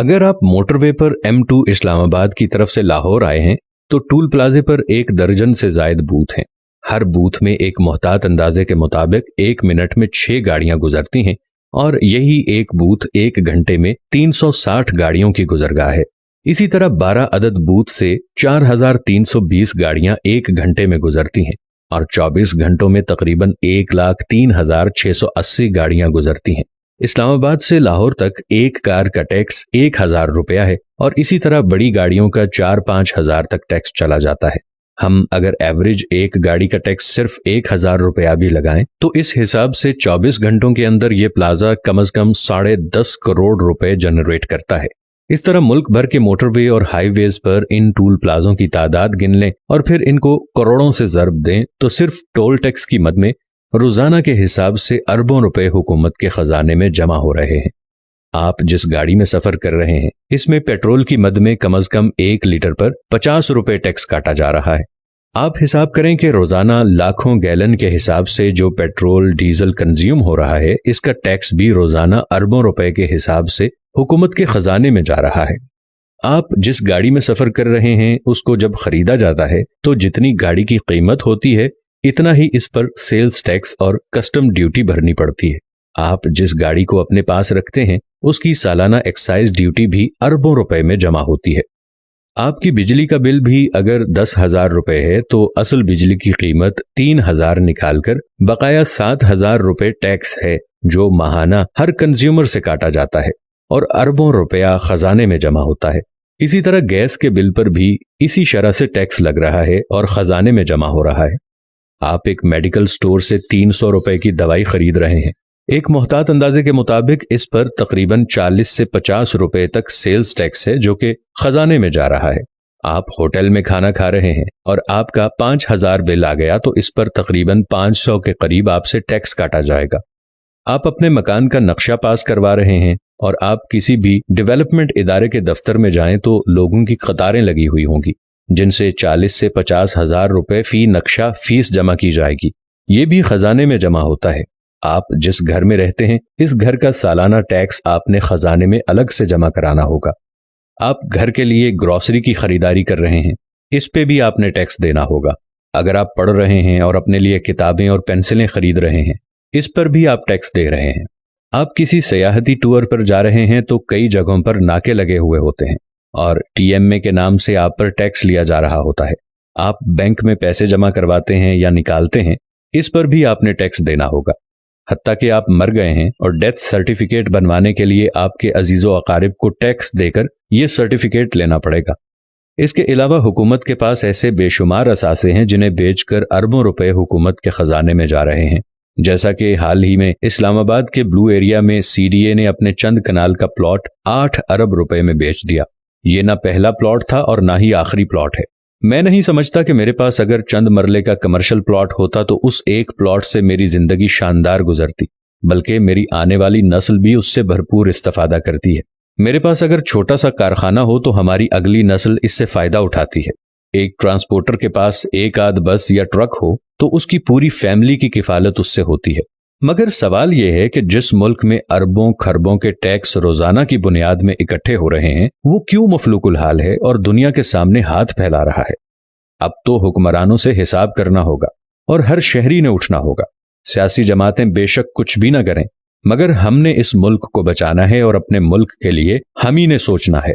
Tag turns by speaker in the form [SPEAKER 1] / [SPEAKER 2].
[SPEAKER 1] अगर आप मोटरवे पर M2 इस्लामाबाद की तरफ से लाहौर आए हैं तो टूल प्लाजे पर 1 दर्जन से जायद बूथ हैं। हर बूथ में एक मोहतात अंदाजे के मुताबिक 1 मिनट में 6 गाड़ियां गुजरती हैं और यही एक बूथ 1 घंटे में 360 गाड़ियों की गुजरगाह है। इसी तरह 12 अदद बूथ से 4320 गाड़ियां 1 घंटे में गुजरती हैं और 24 घंटों में तकरीबन 1,03,680 गाड़ियां गुजरती हैं। इस्लामाबाद से लाहौर तक एक कार का टैक्स 1,000 रुपया है और इसी तरह बड़ी गाड़ियों का 4-5 हजार तक टैक्स चला जाता है। हम अगर एवरेज एक गाड़ी का टैक्स सिर्फ 1,000 रुपया भी लगाएं तो इस हिसाब से 24 घंटों के अंदर ये प्लाजा कम से कम 10.5 करोड़ रुपए जनरेट करता है। इस तरह मुल्क भर के मोटरवे और हाईवेज पर इन टूल प्लाजों की तादाद गिन लें और फिर इनको करोड़ों से ज़र्ब दें तो सिर्फ टोल टैक्स की मद में रोजाना के हिसाब से अरबों रुपए हुकूमत के खजाने में जमा हो रहे हैं। आप जिस गाड़ी में सफर कर रहे हैं इसमें पेट्रोल की मद में कम से कम 1 लीटर पर 50 रुपए टैक्स काटा जा रहा है। आप हिसाब करें कि रोजाना लाखों गैलन के हिसाब से जो पेट्रोल डीजल कंज्यूम हो रहा है इसका टैक्स भी रोजाना अरबों रुपए के हिसाब से हुकूमत के खजाने में जा रहा है। आप जिस गाड़ी में सफर कर रहे हैं उसको जब खरीदा जाता है तो जितनी गाड़ी की कीमत होती है इतना ही इस पर सेल्स टैक्स और कस्टम ड्यूटी भरनी पड़ती है। आप जिस गाड़ी को अपने पास रखते हैं उसकी सालाना एक्साइज ड्यूटी भी अरबों रुपए में जमा होती है। आपकी बिजली का बिल भी अगर 10,000 रुपए है तो असल बिजली की कीमत 3,000 निकालकर बकाया 7,000 रुपए टैक्स है जो माहाना हर कंज्यूमर से काटा जाता है और अरबों रुपया खजाने में जमा होता है। इसी तरह गैस के बिल पर भी इसी शरह से टैक्स लग रहा है और खजाने में जमा हो रहा है। आप एक मेडिकल स्टोर से 300 रुपए की दवाई खरीद रहे हैं। एक मोहतात अंदाजे के मुताबिक इस पर तकरीबन 40 से 50 रुपए तक सेल्स टैक्स है जो कि खजाने में जा रहा है। आप होटल में खाना खा रहे हैं और आपका 5,000 बिल आ गया तो इस पर तकरीबन 500 के करीब आपसे टैक्स काटा जाएगा। आप अपने मकान का नक्शा पास करवा रहे हैं और आप किसी भी डेवलपमेंट इदारे के दफ्तर में जाएं तो लोगों की कतारें लगी हुई होंगी जिनसे 40 से 50 हजार रुपए फी नक्शा फीस जमा की जाएगी। ये भी खजाने में जमा होता है। आप जिस घर में रहते हैं इस घर का सालाना टैक्स आपने खजाने में अलग से जमा कराना होगा। आप घर के लिए ग्रोसरी की खरीदारी कर रहे हैं, इस पे भी आपने टैक्स देना होगा। अगर आप पढ़ रहे हैं और अपने लिए किताबें और पेंसिलें खरीद रहे हैं इस पर भी आप टैक्स दे रहे हैं। आप किसी सयाहती टूर पर जा रहे हैं तो कई जगहों पर नाके लगे हुए होते हैं और TMA के नाम से आप पर टैक्स लिया जा रहा होता है। आप बैंक में पैसे जमा करवाते हैं या निकालते हैं, इस पर भी आपने टैक्स देना होगा। हत्ता कि आप मर गए हैं और डेथ सर्टिफिकेट बनवाने के लिए आपके अजीजो अकारिब को टैक्स देकर यह सर्टिफिकेट लेना पड़ेगा। इसके अलावा हुकूमत के पास ऐसे बेशुमार असासे हैं जिन्हें बेचकर अरबों रुपए हुकूमत के खजाने में जा रहे हैं। जैसा कि हाल ही में इस्लामाबाद के ब्लू एरिया में CDA ने अपने चंद कनाल का प्लॉट 8 अरब रुपए में बेच दिया। ये ना पहला प्लॉट था और ना ही आखिरी प्लॉट है। मैं नहीं समझता कि मेरे पास अगर चंद मरले का कमर्शियल प्लॉट होता तो उस एक प्लॉट से मेरी जिंदगी शानदार गुजरती, बल्कि मेरी आने वाली नस्ल भी उससे भरपूर इस्तेफादा करती है। मेरे पास अगर छोटा सा कारखाना हो तो हमारी अगली नस्ल इससे फायदा उठाती है। एक ट्रांसपोर्टर के पास एक आध बस या ट्रक हो तो उसकी पूरी फैमिली की किफालत उससे होती है। मगर सवाल यह है कि जिस मुल्क में अरबों खरबों के टैक्स रोजाना की बुनियाद में इकट्ठे हो रहे हैं वो क्यों मफलूकुल हाल है और दुनिया के सामने हाथ फैला रहा है। अब तो हुक्मरानों से हिसाब करना होगा और हर शहरी ने उठना होगा। सियासी जमातें बेशक कुछ भी न करें मगर हमने इस मुल्क को बचाना है और अपने मुल्क के लिए हम ही ने सोचना है।